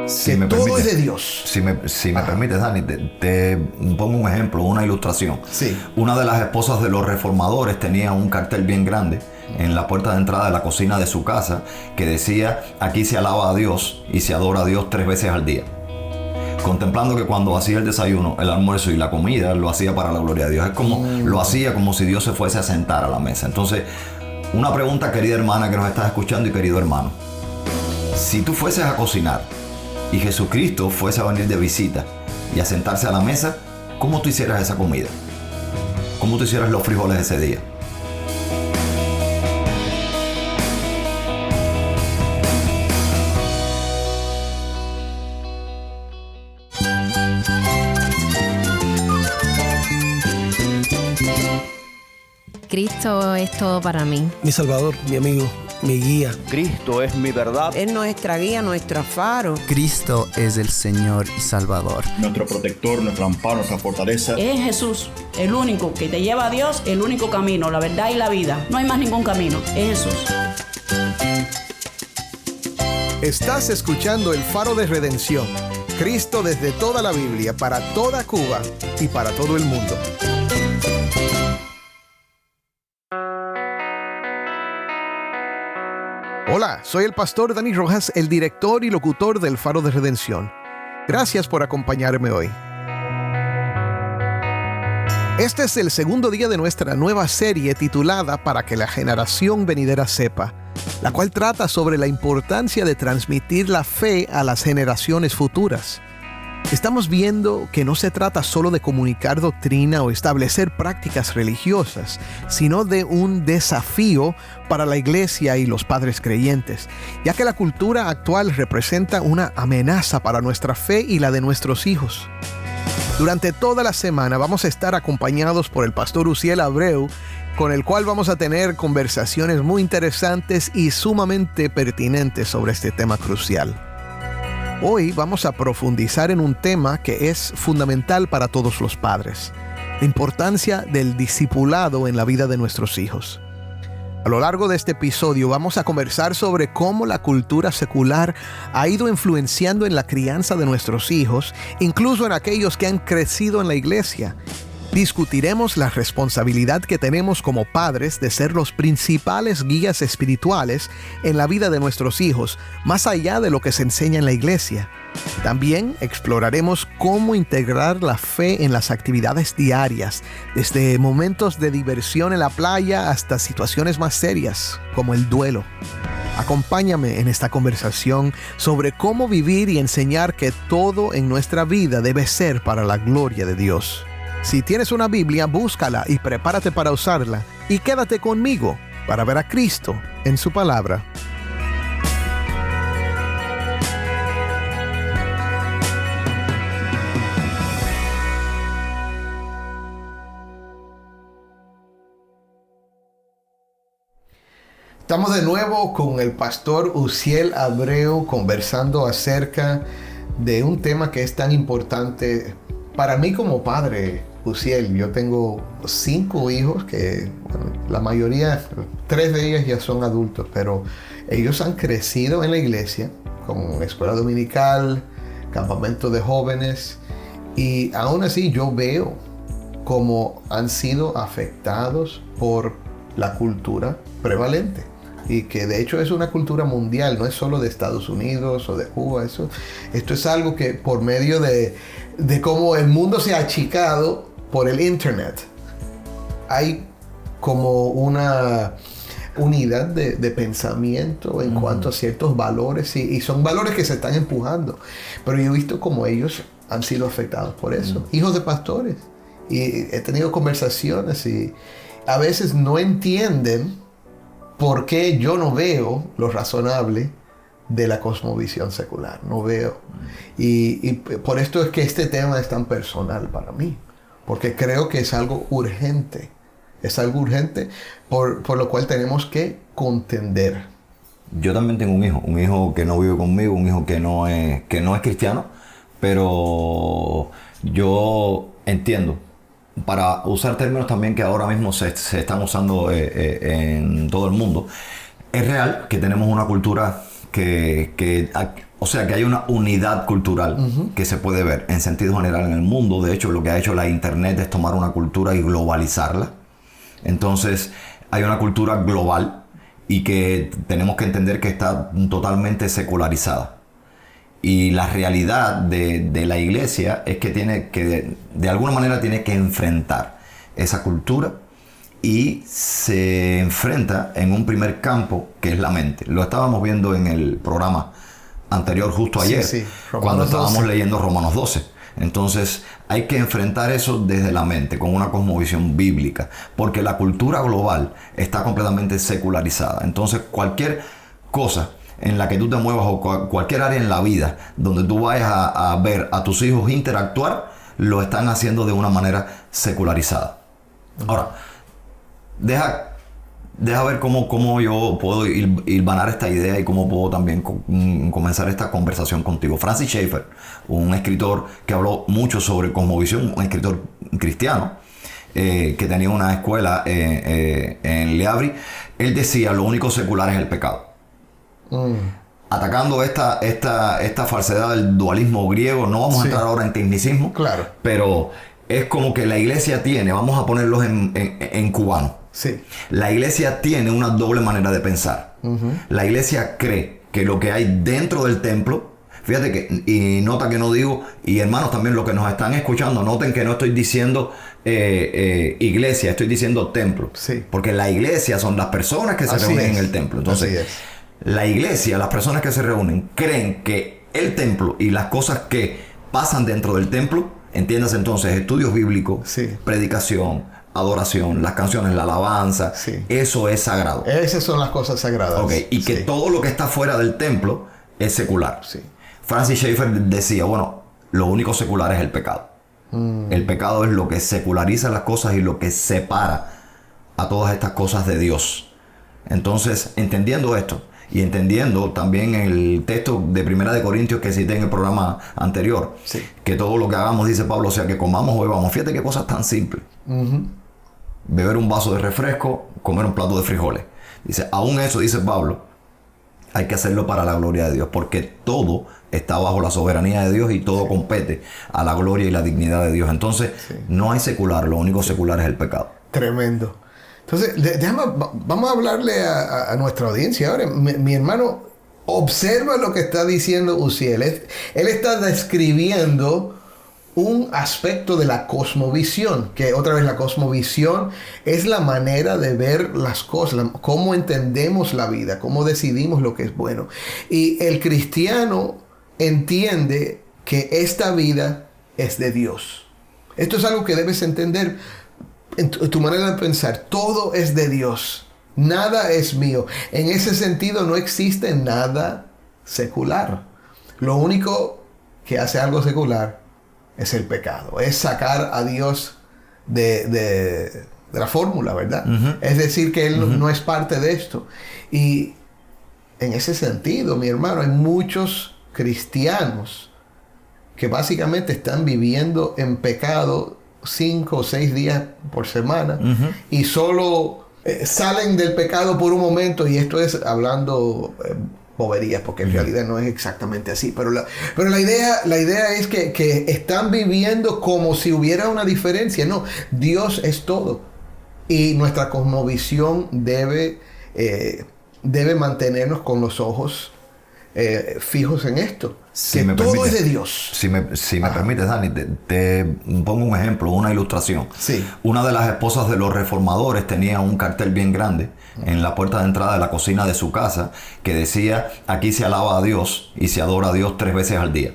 que todo es de Dios. Si me permites, Dani, te pongo un ejemplo, una ilustración. Sí. Una de las esposas de los reformadores tenía un cartel bien grande en la puerta de entrada de la cocina de su casa que decía: aquí se alaba a Dios y se adora a Dios 3 veces al día. Contemplando que cuando hacía el desayuno, el almuerzo y la comida, lo hacía para la gloria de Dios. Es como, lo hacía como si Dios se fuese a sentar a la mesa. Entonces, una pregunta, querida hermana que nos estás escuchando y querido hermano. Si tú fueses a cocinar y Jesucristo fuese a venir de visita y a sentarse a la mesa, ¿cómo tú hicieras esa comida? ¿Cómo tú hicieras los frijoles ese día? Cristo es todo para mí. Mi Salvador, mi amigo, mi guía. Cristo es mi verdad. Es nuestra guía, nuestro faro. Cristo es el Señor y Salvador. Nuestro protector, nuestro amparo, nuestra fortaleza. Es Jesús, el único que te lleva a Dios, el único camino, la verdad y la vida. No hay más ningún camino, es Jesús. Estás escuchando El Faro de Redención. Cristo desde toda la Biblia, para toda Cuba y para todo el mundo. Hola, soy el pastor Dani Rojas, el director y locutor del Faro de Redención. Gracias por acompañarme hoy. Este es el segundo día de nuestra nueva serie titulada Para que la generación venidera sepa, la cual trata sobre la importancia de transmitir la fe a las generaciones futuras. Estamos viendo que no se trata solo de comunicar doctrina o establecer prácticas religiosas, sino de un desafío para la iglesia y los padres creyentes, ya que la cultura actual representa una amenaza para nuestra fe y la de nuestros hijos. Durante toda la semana vamos a estar acompañados por el pastor Uziel Abreu, con el cual vamos a tener conversaciones muy interesantes y sumamente pertinentes sobre este tema crucial. Hoy vamos a profundizar en un tema que es fundamental para todos los padres: la importancia del discipulado en la vida de nuestros hijos. A lo largo de este episodio vamos a conversar sobre cómo la cultura secular ha ido influenciando en la crianza de nuestros hijos, incluso en aquellos que han crecido en la iglesia. Discutiremos la responsabilidad que tenemos como padres de ser los principales guías espirituales en la vida de nuestros hijos, más allá de lo que se enseña en la iglesia. También exploraremos cómo integrar la fe en las actividades diarias, desde momentos de diversión en la playa hasta situaciones más serias, como el duelo. Acompáñame en esta conversación sobre cómo vivir y enseñar que todo en nuestra vida debe ser para la gloria de Dios. Si tienes una Biblia, búscala y prepárate para usarla. Y quédate conmigo para ver a Cristo en su palabra. Estamos de nuevo con el pastor Uziel Abreu conversando acerca de un tema que es tan importante para mí como padre. Uziel, yo tengo 5 hijos que, bueno, la mayoría, 3 de ellos ya son adultos, pero ellos han crecido en la iglesia, con escuela dominical, campamento de jóvenes, y aún así yo veo cómo han sido afectados por la cultura prevalente. Y que de hecho es una cultura mundial, no es solo de Estados Unidos o de Cuba. Esto es algo que por medio de cómo el mundo se ha achicado por el internet, hay como una unidad de pensamiento en cuanto a ciertos valores, y son valores que se están empujando. Pero yo he visto cómo ellos han sido afectados por eso. Hijos de pastores. Y he tenido conversaciones y a veces no entienden por qué yo no veo lo razonable de la cosmovisión secular. No veo. Y por esto es que este tema es tan personal para mí. Porque creo que es algo urgente. Es algo urgente por lo cual tenemos que contender. Yo también tengo un hijo que no vive conmigo, un hijo que no es cristiano, pero yo entiendo, para usar términos también que ahora mismo se están usando en todo el mundo. Es real que tenemos una cultura que O sea que hay una unidad cultural que se puede ver en sentido general en el mundo. De hecho, lo que ha hecho la internet es tomar una cultura y globalizarla. Entonces, hay una cultura global y que tenemos que entender que está totalmente secularizada. Y la realidad de la iglesia es que tiene que, de alguna manera, tiene que enfrentar esa cultura y se enfrenta en un primer campo que es la mente. Lo estábamos viendo en el programa anterior justo ayer, cuando estábamos leyendo Romanos 12. Entonces hay que enfrentar eso desde la mente, con una cosmovisión bíblica, porque la cultura global está completamente secularizada. Entonces cualquier cosa en la que tú te muevas o cualquier área en la vida donde tú vayas a ver a tus hijos interactuar, lo están haciendo de una manera secularizada. Ahora, deja ver cómo yo puedo hilvanar esta idea y cómo puedo también comenzar esta conversación contigo. Francis Schaeffer, un escritor que habló mucho sobre cosmovisión, un escritor cristiano, que tenía una escuela en Le Havre, él decía: lo único secular es el pecado. Atacando esta falsedad del dualismo griego. No vamos a entrar ahora en tecnicismo, claro, pero es como que la iglesia tiene, vamos a ponerlos en cubano. Sí. La iglesia tiene una doble manera de pensar. La iglesia cree que lo que hay dentro del templo, fíjate que, y nota que no digo, y hermanos también los que nos están escuchando, noten que no estoy diciendo iglesia, estoy diciendo templo. Sí. Porque la iglesia son las personas que se reúnen en el templo. Entonces, la iglesia, las personas que se reúnen, creen que el templo y las cosas que pasan dentro del templo, entiéndase entonces, estudios bíblicos, predicación, adoración, las canciones, la alabanza, eso es sagrado. Esas son las cosas sagradas. Okay. Y que todo lo que está fuera del templo es secular. Francis Schaeffer decía, bueno, lo único secular es el pecado. El pecado es lo que seculariza las cosas y lo que separa a todas estas cosas de Dios. Entonces, entendiendo esto y entendiendo también el texto de 1 Corintios que cité en el programa anterior, que todo lo que hagamos, dice Pablo, o sea, que comamos o bebamos. Fíjate qué cosas tan simples. Beber un vaso de refresco, comer un plato de frijoles. Dice, aún eso, dice Pablo, hay que hacerlo para la gloria de Dios, porque todo está bajo la soberanía de Dios y todo compete a la gloria y la dignidad de Dios. Entonces, no hay secular, lo único secular es el pecado. Tremendo. Entonces, vamos a hablarle a nuestra audiencia ahora. Mi hermano, observa lo que está diciendo Uziel. Él está describiendo un aspecto de la cosmovisión, que otra vez la cosmovisión es la manera de ver las cosas, cómo entendemos la vida, cómo decidimos lo que es bueno. Y el cristiano entiende que esta vida es de Dios. Esto es algo que debes entender en tu manera de pensar. Todo es de Dios. Nada es mío. En ese sentido no existe nada secular. Lo único que hace algo secular es el pecado. Es sacar a Dios de la fórmula, ¿verdad? Es decir, que Él no es parte de esto. Y en ese sentido, mi hermano, hay muchos cristianos que básicamente están viviendo en pecado 5 o 6 días por semana y solo salen del pecado por un momento, y esto es hablando boberías, porque en realidad no es exactamente así, pero la idea es que están viviendo como si hubiera una diferencia. No, Dios es todo, y nuestra cosmovisión debe mantenernos con los ojos fijos en esto, que todo es de Dios. Si me permites, Dani, te pongo un ejemplo, una ilustración. Una de las esposas de los reformadores tenía un cartel bien grande en la puerta de entrada de la cocina de su casa que decía: aquí se alaba a Dios y se adora a Dios 3 veces al día.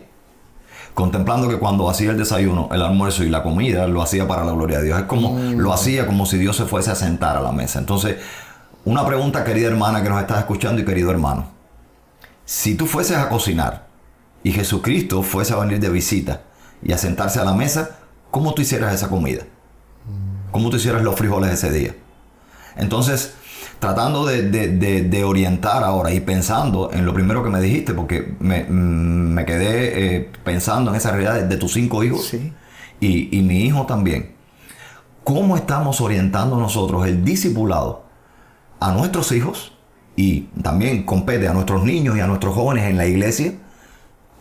Contemplando que cuando hacía el desayuno, el almuerzo y la comida, lo hacía para la gloria de Dios. Es como, lo hacía como si Dios se fuese a sentar a la mesa. Entonces, una pregunta, querida hermana que nos estás escuchando y querido hermano. Si tú fueses a cocinar y Jesucristo fuese a venir de visita y a sentarse a la mesa, ¿cómo tú hicieras esa comida? ¿Cómo tú hicieras los frijoles ese día? Entonces, tratando de orientar ahora y pensando en lo primero que me dijiste, porque me quedé pensando en esa realidad de tus 5 hijos y mi hijo también. ¿Cómo estamos orientando nosotros el discipulado a nuestros hijos? Y también compete a nuestros niños y a nuestros jóvenes en la iglesia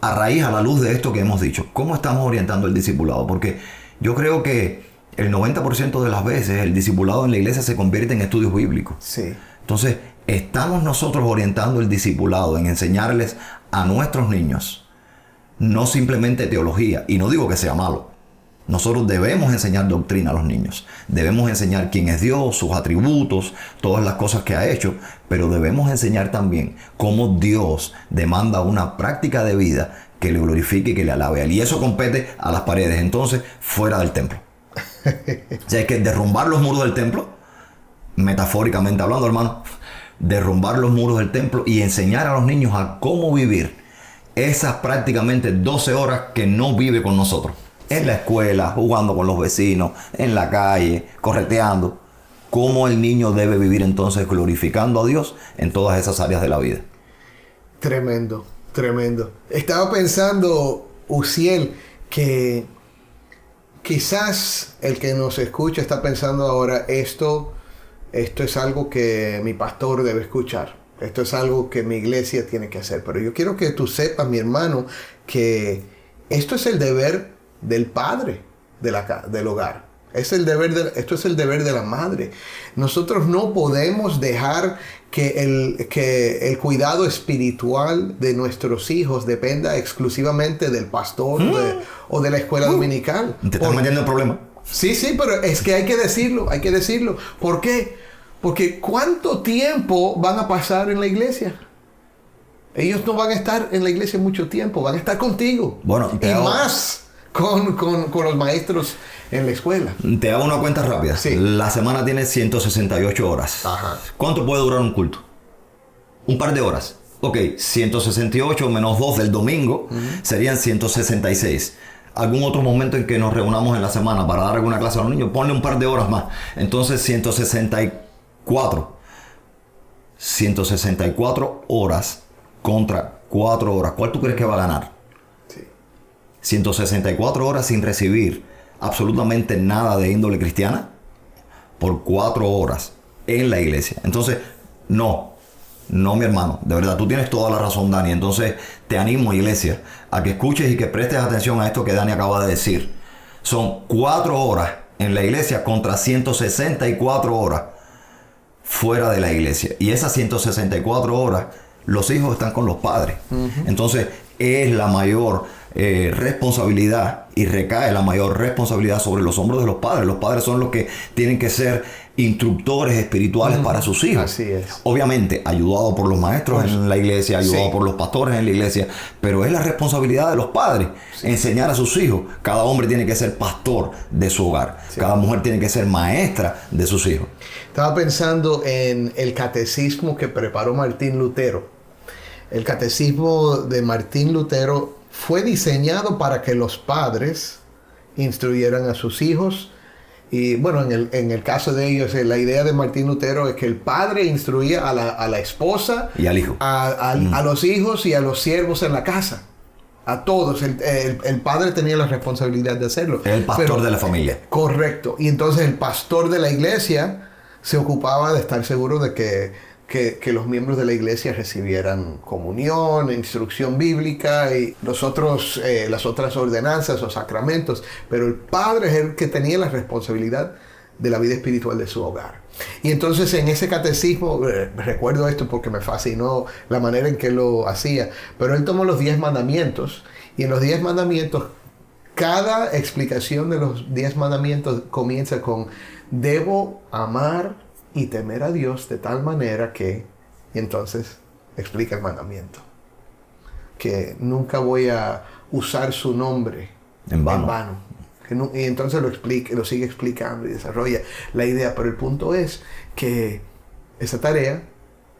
a la luz de esto que hemos dicho, ¿cómo estamos orientando el discipulado? Porque yo creo que el 90% de las veces el discipulado en la iglesia se convierte en estudios bíblicos. Sí. Entonces, ¿estamos nosotros orientando el discipulado en enseñarles a nuestros niños no simplemente teología? Y no digo que sea malo. Nosotros debemos enseñar doctrina a los niños. Debemos enseñar quién es Dios, sus atributos, todas las cosas que ha hecho. Pero debemos enseñar también cómo Dios demanda una práctica de vida que le glorifique y que le alabe a Él. Y eso compete a las paredes, entonces, fuera del templo. O sea, hay que derrumbar los muros del templo, metafóricamente hablando, hermano. Derrumbar los muros del templo y enseñar a los niños a cómo vivir esas prácticamente 12 horas que no vive con nosotros. En la escuela, jugando con los vecinos, en la calle, correteando. ¿Cómo el niño debe vivir entonces glorificando a Dios en todas esas áreas de la vida? Tremendo, tremendo. Estaba pensando, Uziel, que quizás el que nos escucha está pensando ahora, esto es algo que mi pastor debe escuchar. Esto es algo que mi iglesia tiene que hacer. Pero yo quiero que tú sepas, mi hermano, que esto es el deber del padre del hogar. Esto es el deber de la madre. Nosotros no podemos dejar que el cuidado espiritual de nuestros hijos dependa exclusivamente del pastor o de la escuela dominical. ¿Te estás metiendo en problema? Sí, pero es que hay que decirlo. ¿Por qué? Porque ¿cuánto tiempo van a pasar en la iglesia? Ellos no van a estar en la iglesia mucho tiempo, van a estar contigo. Bueno, más con los maestros en la escuela. Te hago una cuenta rápida. Sí. La semana tiene 168 horas. Ajá. ¿Cuánto puede durar un culto? Un par de horas. Ok, 168 menos 2 del domingo serían 166. Algún otro momento en que nos reunamos en la semana para dar alguna clase a los niños, ponle un par de horas más. Entonces 164 horas contra 4 horas. ¿Cuál tú crees que va a ganar? Sí. 164 horas sin recibir absolutamente nada de índole cristiana por 4 horas en la iglesia. Entonces, no, mi hermano, de verdad, tú tienes toda la razón, Dani. Entonces, te animo, iglesia, a que escuches y que prestes atención a esto que Dani acaba de decir. Son 4 horas en la iglesia contra 164 horas fuera de la iglesia. Y esas 164 horas, los hijos están con los padres. Entonces, es la mayor responsabilidad y recae la mayor responsabilidad sobre los hombros de los padres. Los padres son los que tienen que ser instructores espirituales para sus hijos. Así es. Obviamente, ayudado por los maestros en la iglesia, ayudado por los pastores en la iglesia, pero es la responsabilidad de los padres enseñar a sus hijos. Cada hombre tiene que ser pastor de su hogar. Cada mujer tiene que ser maestra de sus hijos. Estaba pensando en el catecismo que preparó Martín Lutero. El catecismo de Martín Lutero fue diseñado para que los padres instruyeran a sus hijos. Y bueno, en el caso de ellos, la idea de Martín Lutero es que el padre instruía a la esposa y al hijo, a los hijos y a los siervos en la casa. A todos. El padre tenía la responsabilidad de hacerlo. El pastor de la familia. Correcto. Y entonces el pastor de la iglesia se ocupaba de estar seguro de que los miembros de la iglesia recibieran comunión, instrucción bíblica y las otras ordenanzas o sacramentos. Pero el padre es el que tenía la responsabilidad de la vida espiritual de su hogar. Y entonces en ese catecismo, recuerdo esto porque me fascinó la manera en que lo hacía, pero él tomó los 10 mandamientos y en los 10 mandamientos, cada explicación de los 10 mandamientos comienza con: debo amar y temer a Dios de tal manera que, y entonces explica el mandamiento, que nunca voy a usar su nombre en vano. Y entonces lo sigue explicando y desarrolla la idea, pero el punto es que esa tarea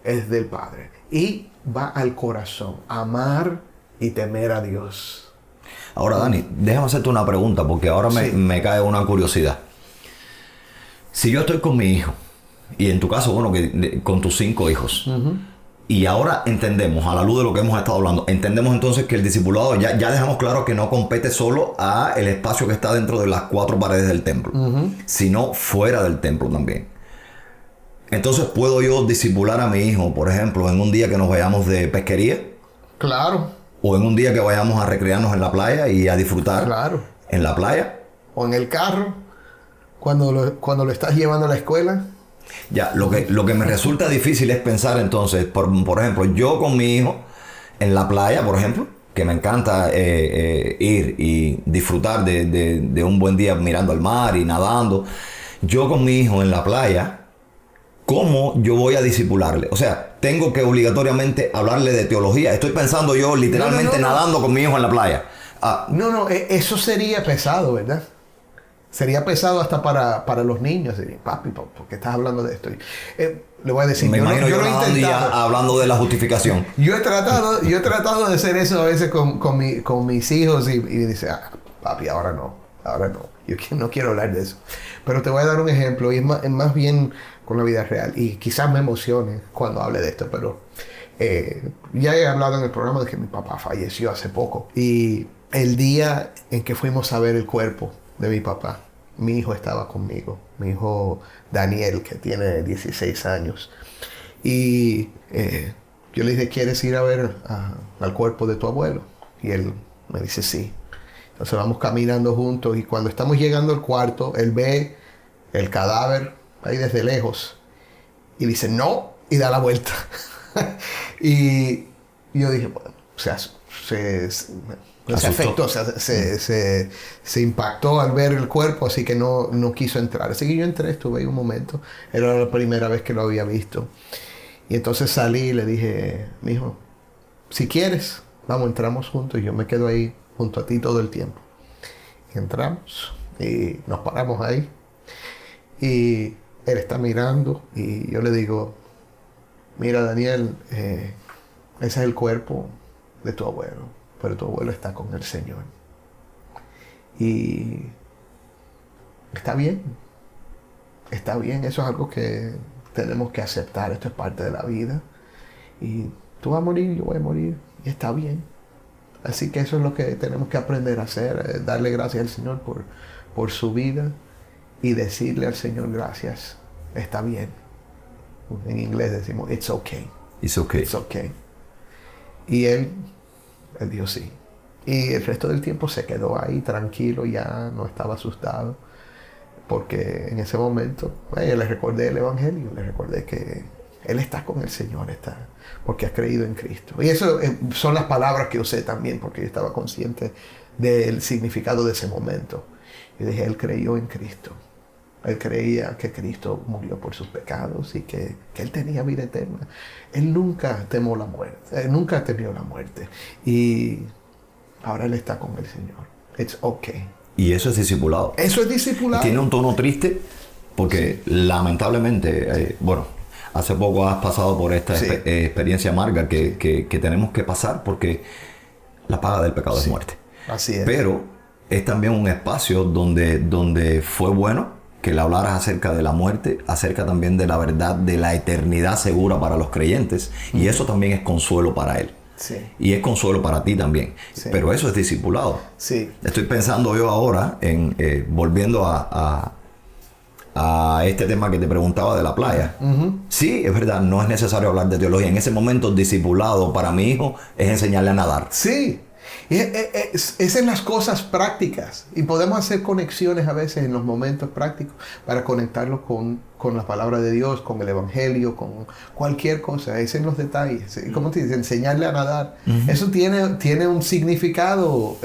es del Padre y va al corazón, amar y temer a Dios. Ahora, Dani, déjame hacerte una pregunta porque ahora me cae una curiosidad. Si yo estoy con mi hijo, y en tu caso, bueno, con tus 5 hijos. Y ahora entendemos, a la luz de lo que hemos estado hablando, entendemos entonces que el discipulado, ya dejamos claro que no compete solo a el espacio que está dentro de las 4 paredes del templo, sino fuera del templo también. Entonces, ¿puedo yo discipular a mi hijo, por ejemplo, en un día que nos vayamos de pesquería? Claro. O en un día que vayamos a recrearnos en la playa y a disfrutar Claro. en la playa. O en el carro, cuando lo estás llevando a la escuela. Ya, lo que me resulta difícil es pensar entonces, por ejemplo, yo con mi hijo en la playa, por ejemplo, que me encanta ir y disfrutar de un buen día mirando al mar y nadando. Yo con mi hijo en la playa, ¿cómo yo voy a discipularle? O sea, tengo que obligatoriamente hablarle de teología. Estoy pensando yo literalmente No. nadando con mi hijo en la playa. No, eso sería pesado, ¿verdad? Sería pesado hasta para los niños. Papi, ¿por qué estás hablando de esto? Le voy a decir, Me imagino yo lo he nadando y ya intentado. hablando de la justificación. Yo he tratado de hacer eso a veces con mis hijos y dice, papi, ahora no. Yo no quiero hablar de eso. Pero te voy a dar un ejemplo y es más bien con la vida real. Y quizás me emocione cuando hable de esto, pero ya he hablado en el programa de que mi papá falleció hace poco. Y el día en que fuimos a ver el cuerpo de mi papá, mi hijo estaba conmigo. Mi hijo Daniel, que tiene 16 años. Y yo le dije, ¿quieres ir a ver al cuerpo de tu abuelo? Y él me dice, sí. Entonces vamos caminando juntos y cuando estamos llegando al cuarto, él ve el cadáver ahí desde lejos y dice, no, y da la vuelta. Y yo dije, bueno, o sea, se afectó, o sea, se impactó al ver el cuerpo, así que no quiso entrar. Así que yo entré, estuve ahí un momento. Era la primera vez que lo había visto. Y entonces salí y le dije, mijo, si quieres, vamos, entramos juntos y yo me quedo ahí junto a ti todo el tiempo. Y entramos y nos paramos ahí. Y él está mirando y yo le digo, mira, Daniel, ese es el cuerpo de tu abuelo, pero tu abuelo está con el Señor. Y está bien, eso es algo que tenemos que aceptar, esto es parte de la vida. Y tú vas a morir, yo voy a morir, y está bien. Así que eso es lo que tenemos que aprender a hacer, darle gracias al Señor por su vida y decirle al Señor gracias, está bien. En inglés decimos, it's okay. It's okay. It's okay. Y él dijo sí. Y el resto del tiempo se quedó ahí tranquilo, ya no estaba asustado. Porque en ese momento, le recordé el Evangelio, le recordé que él está con el Señor, porque ha creído en Cristo. Y eso son las palabras que usé también, porque yo estaba consciente del significado de ese momento. Y dije, él creyó en Cristo. Él creía que Cristo murió por sus pecados y que él tenía vida eterna. Él nunca temió la muerte. Nunca temió la muerte. Y ahora él está con el Señor. It's okay. Y eso es discipulado. Eso es discipulado. Tiene un tono triste porque lamentablemente, hace poco has pasado por esta experiencia amarga que tenemos que pasar porque la paga del pecado es muerte. Así es. Pero es también un espacio donde fue bueno que le hablaras acerca de la muerte, acerca también de la verdad, de la eternidad segura para los creyentes. Y eso también es consuelo para él. Sí. Y es consuelo para ti también. Sí. Pero eso es discipulado. Sí. Estoy pensando yo ahora en volviendo a este tema que te preguntaba de la playa. Uh-huh. Sí, es verdad, no es necesario hablar de teología. En ese momento, discipulado para mi hijo es enseñarle a nadar. Sí. Es en las cosas prácticas. Y podemos hacer conexiones a veces en los momentos prácticos para conectarlo con la palabra de Dios, con el Evangelio, con cualquier cosa. Es en los detalles. ¿Cómo te dice? Enseñarle a nadar. Uh-huh. Eso tiene un significado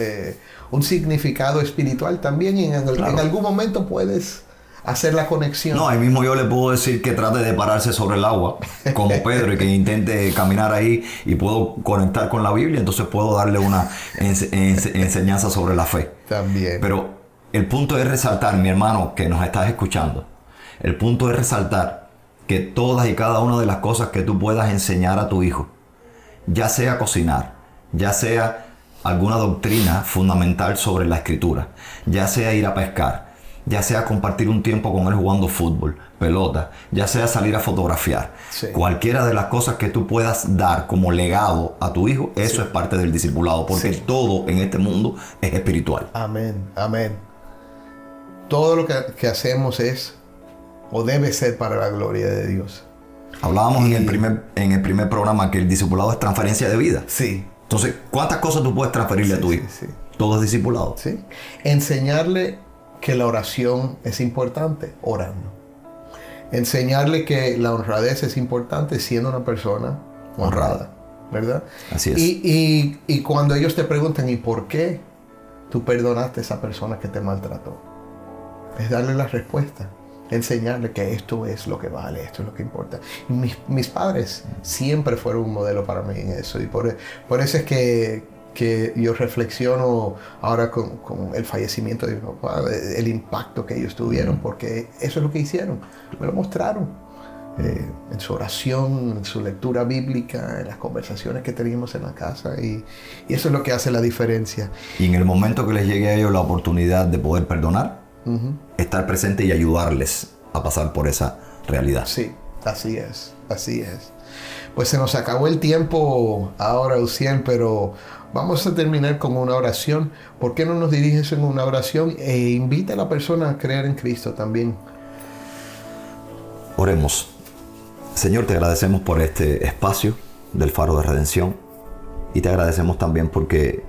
espiritual también. Y en algún momento puedes hacer la conexión. No, ahí mismo yo le puedo decir que trate de pararse sobre el agua, como Pedro, y que intente caminar ahí, y puedo conectar con la Biblia, entonces puedo darle una enseñanza sobre la fe. También. Pero el punto es resaltar, mi hermano, que nos estás escuchando, el punto es resaltar que todas y cada una de las cosas que tú puedas enseñar a tu hijo, ya sea cocinar, ya sea alguna doctrina fundamental sobre la escritura, ya sea ir a pescar, ya sea compartir un tiempo con él jugando fútbol, pelota, ya sea salir a fotografiar. Sí. Cualquiera de las cosas que tú puedas dar como legado a tu hijo, eso es parte del discipulado, porque todo en este mundo es espiritual. Amén, amén. Todo lo que hacemos es o debe ser para la gloria de Dios. Hablábamos en el primer programa que el discipulado es transferencia de vida. Sí. Entonces, ¿cuántas cosas tú puedes transferirle a tu hijo? Sí. Todo es discipulado. Sí. Enseñarle que la oración es importante, orando. Enseñarle que la honradez es importante siendo una persona honrada, ¿verdad? Así es. Y cuando ellos te preguntan, ¿y por qué tú perdonaste a esa persona que te maltrató? Es darle la respuesta. Enseñarle que esto es lo que vale, esto es lo que importa. Mis padres siempre fueron un modelo para mí en eso. Y por eso es que yo reflexiono ahora con el fallecimiento de mi papá, el impacto que ellos tuvieron, porque eso es lo que hicieron. Me lo mostraron en su oración, en su lectura bíblica, en las conversaciones que teníamos en la casa. Y eso es lo que hace la diferencia. Y en el momento que les llegue a ellos la oportunidad de poder perdonar, estar presente y ayudarles a pasar por esa realidad. Sí, así es, así es. Pues se nos acabó el tiempo ahora, Uciel, pero vamos a terminar con una oración. ¿Por qué no nos diriges en una oración e invita a la persona a creer en Cristo también? Oremos. Señor, te agradecemos por este espacio del Faro de Redención y te agradecemos también porque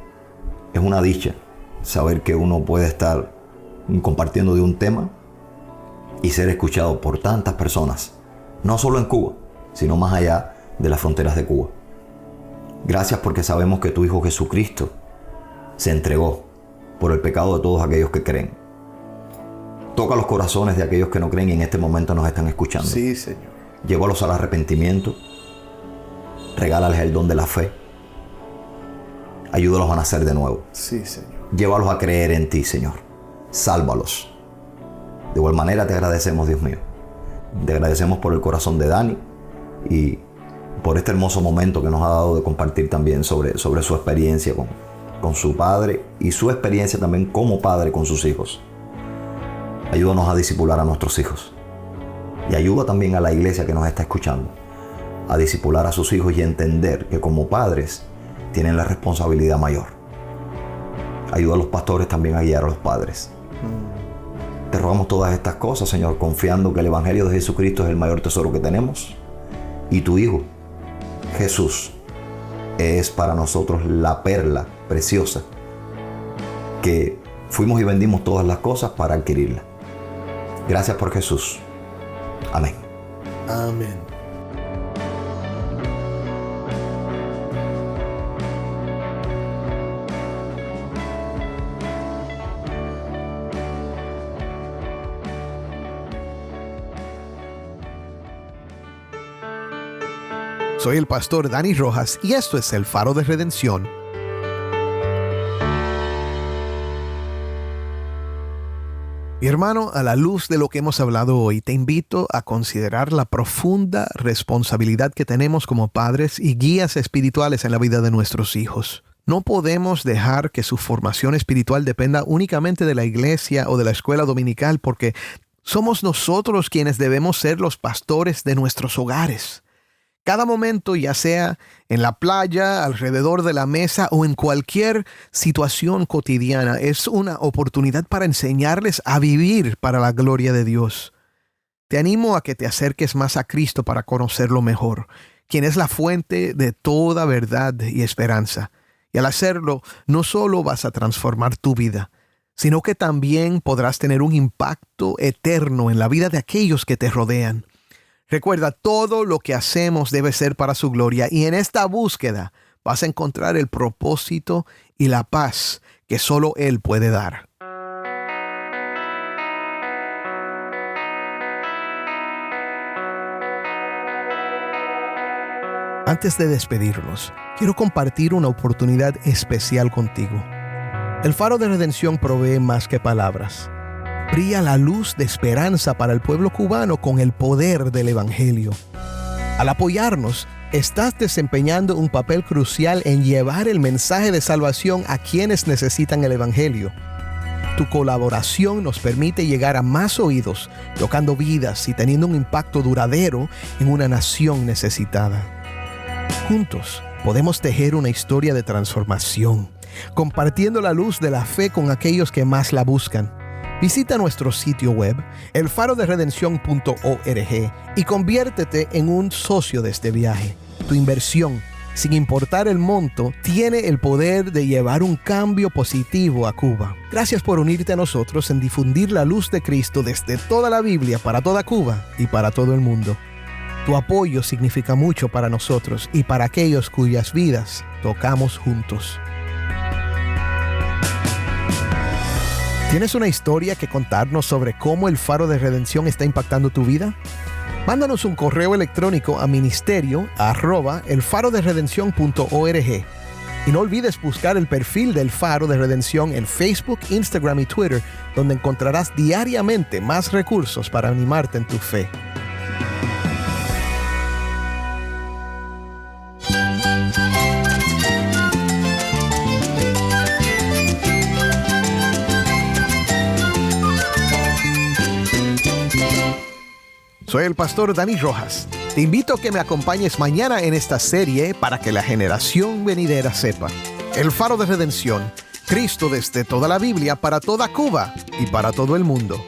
es una dicha saber que uno puede estar compartiendo de un tema y ser escuchado por tantas personas, no solo en Cuba, sino más allá de las fronteras de Cuba. Gracias porque sabemos que tu Hijo Jesucristo se entregó por el pecado de todos aquellos que creen. Toca los corazones de aquellos que no creen y en este momento nos están escuchando. Sí, Señor. Llévalos al arrepentimiento, regálales el don de la fe, ayúdalos a nacer de nuevo. Sí, Señor. Llévalos a creer en ti, Señor. Sálvalos. De igual manera te agradecemos, Dios mío. Te agradecemos por el corazón de Dani y por este hermoso momento que nos ha dado de compartir también sobre su experiencia con su padre y su experiencia también como padre con sus hijos. Ayúdanos a discipular a nuestros hijos. Y ayuda también a la iglesia que nos está escuchando a discipular a sus hijos y entender que como padres tienen la responsabilidad mayor. Ayuda a los pastores también a guiar a los padres. Te rogamos todas estas cosas, Señor, confiando que el Evangelio de Jesucristo es el mayor tesoro que tenemos. Y tu Hijo, Jesús, es para nosotros la perla preciosa que fuimos y vendimos todas las cosas para adquirirla. Gracias por Jesús. Amén. Amén. Soy el pastor Dani Rojas y esto es el Faro de Redención. Mi hermano, a la luz de lo que hemos hablado hoy, te invito a considerar la profunda responsabilidad que tenemos como padres y guías espirituales en la vida de nuestros hijos. No podemos dejar que su formación espiritual dependa únicamente de la iglesia o de la escuela dominical, porque somos nosotros quienes debemos ser los pastores de nuestros hogares. Cada momento, ya sea en la playa, alrededor de la mesa o en cualquier situación cotidiana, es una oportunidad para enseñarles a vivir para la gloria de Dios. Te animo a que te acerques más a Cristo para conocerlo mejor, quien es la fuente de toda verdad y esperanza. Y al hacerlo, no solo vas a transformar tu vida, sino que también podrás tener un impacto eterno en la vida de aquellos que te rodean. Recuerda, todo lo que hacemos debe ser para su gloria y en esta búsqueda vas a encontrar el propósito y la paz que solo Él puede dar. Antes de despedirnos, quiero compartir una oportunidad especial contigo. El Faro de Redención provee más que palabras. Brilla la luz de esperanza para el pueblo cubano con el poder del Evangelio. Al apoyarnos, estás desempeñando un papel crucial en llevar el mensaje de salvación a quienes necesitan el Evangelio. Tu colaboración nos permite llegar a más oídos, tocando vidas y teniendo un impacto duradero en una nación necesitada. Juntos podemos tejer una historia de transformación, compartiendo la luz de la fe con aquellos que más la buscan. Visita nuestro sitio web, elfaroderedención.org, y conviértete en un socio de este viaje. Tu inversión sin importar el monto, tiene el poder de llevar un cambio positivo a Cuba. Gracias por unirte a nosotros en difundir la luz de Cristo desde toda la Biblia para toda Cuba y para todo el mundo. Tu apoyo significa mucho para nosotros y para aquellos cuyas vidas tocamos juntos. ¿Tienes una historia que contarnos sobre cómo el Faro de Redención está impactando tu vida? Mándanos un correo electrónico a ministerio@elfaroderedencion.org. Y no olvides buscar el perfil del Faro de Redención en Facebook, Instagram y Twitter, donde encontrarás diariamente más recursos para animarte en tu fe. Soy el pastor Dani Rojas. Te invito a que me acompañes mañana en esta serie para que la generación venidera sepa. El Faro de Redención, Cristo desde toda la Biblia para toda Cuba y para todo el mundo.